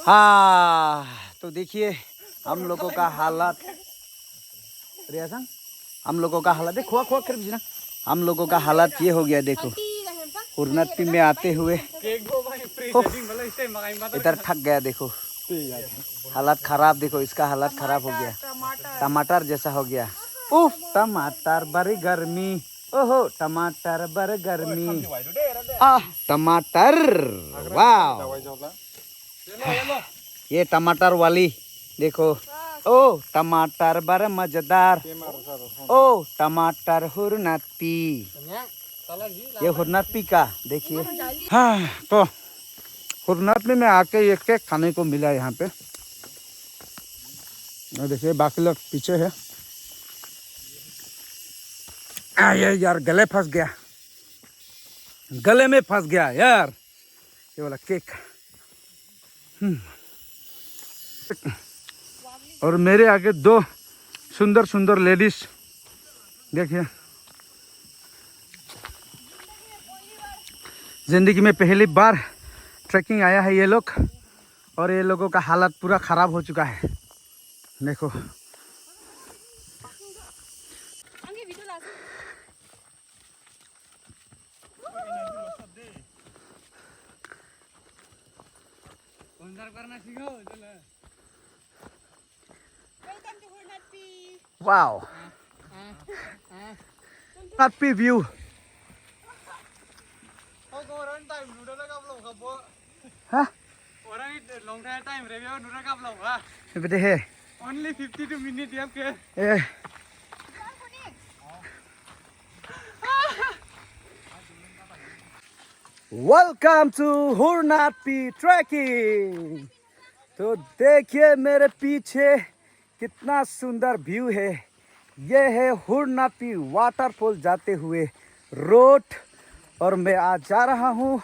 हाँ तो देखिए हम लोगों का हालात, हम लोगों का हालात देखो कर ना, हम लोगों का हालात ये हो गया। देखो हुरनाथपी में आते हुए इधर थक गया। देखो हालात खराब, देखो इसका हालात खराब हो गया, टमाटर जैसा हो गया। उफ टमाटर बड़ी गर्मी, ओहो टमाटर बड़ी गर्मी, टमाटर वाह, ये टमाटर वाली देखो, ओ टमाटर बड़ा मजेदार, ओ टमाटर हुरनाथपी, ये हुरनाथपी का देखिए। हाँ तो हुरनाथपी में आके एक केक खाने को मिला यहाँ पे, देखिए बाकी लोग पीछे है। ये यार गले फंस गया, गले में फंस गया यार ये वाला केक। और मेरे आगे दो सुंदर सुंदर लेडीज देखिए, जिंदगी में पहली बार ट्रैकिंग आया है ये लोग, और ये लोगों का हालत पूरा खराब हो चुका है। देखो wow Huernatpy view। Hah? Orang itu long time review nura kap lau ha? Betul है। Only 52 minutes ya ke? Welcome to Huernatpy trekking। तो देखिए मेरे पीछे कितना सुंदर व्यू है। ये है हुरनाथपी वाटरफॉल जाते हुए रोड, और मैं आज जा रहा हूँ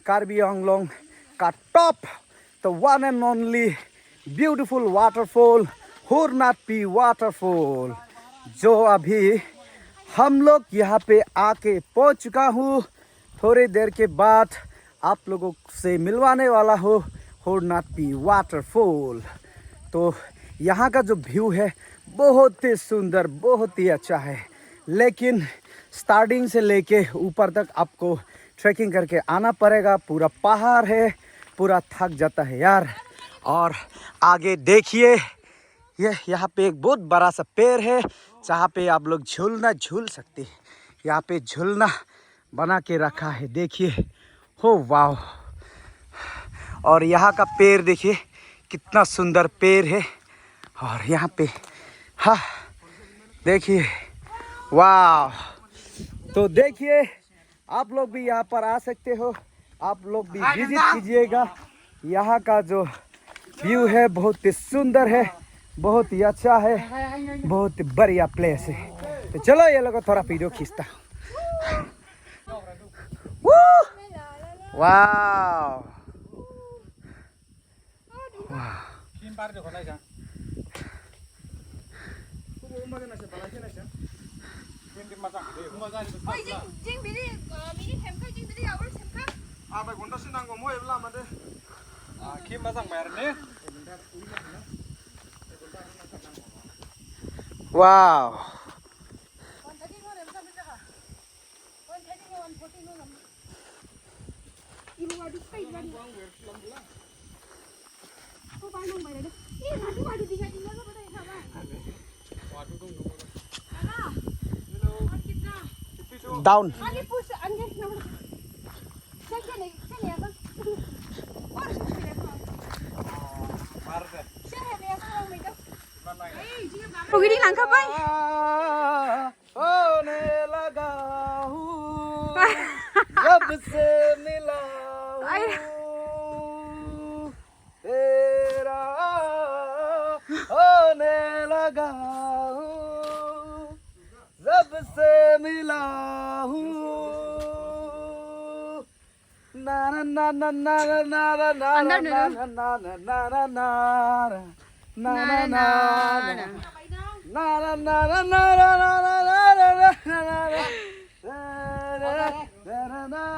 कार्बी आंगलोंग का टॉप, तो one and only beautiful waterfall Hurnathpi waterfall, जो अभी हम लोग यहाँ पे आके पहुँच चुका हूँ। थोड़ी देर के बाद आप लोगों से मिलवाने वाला हो हुरनाथपी वाटरफॉल। तो यहाँ का जो व्यू है बहुत ही सुंदर, बहुत ही अच्छा है, लेकिन स्टार्टिंग से लेके ऊपर तक आपको ट्रैकिंग करके आना पड़ेगा। पूरा पहाड़ है, पूरा थक जाता है यार। और आगे देखिए ये यहाँ पे एक बहुत बड़ा सा पेड़ है जहाँ पे आप लोग झूल सकते हैं। यहाँ पे झूलना बना के रखा है, देखिए हो वाह। और यहाँ का पेड़ देखिए कितना सुंदर पेड़ है, और यहाँ पे हाँ देखिए वाह। तो देखिए आप लोग भी यहाँ पर आ सकते हो, आप लोग भी विजिट कीजिएगा। यहाँ का जो व्यू है बहुत ही सुंदर है, बहुत ही अच्छा है, बहुत ही बढ़िया प्लेस है। तो चलो ये लोग थोड़ा वीडियो खींचता हूँ। वाह वाह डाउन होने लगा हूँ जब से मिला हूँ तेरा, होने लगा हूँ जब से मिला हूँ। ना ना ना ना ना ना ना ना ना ना ना ना ना ना ना ना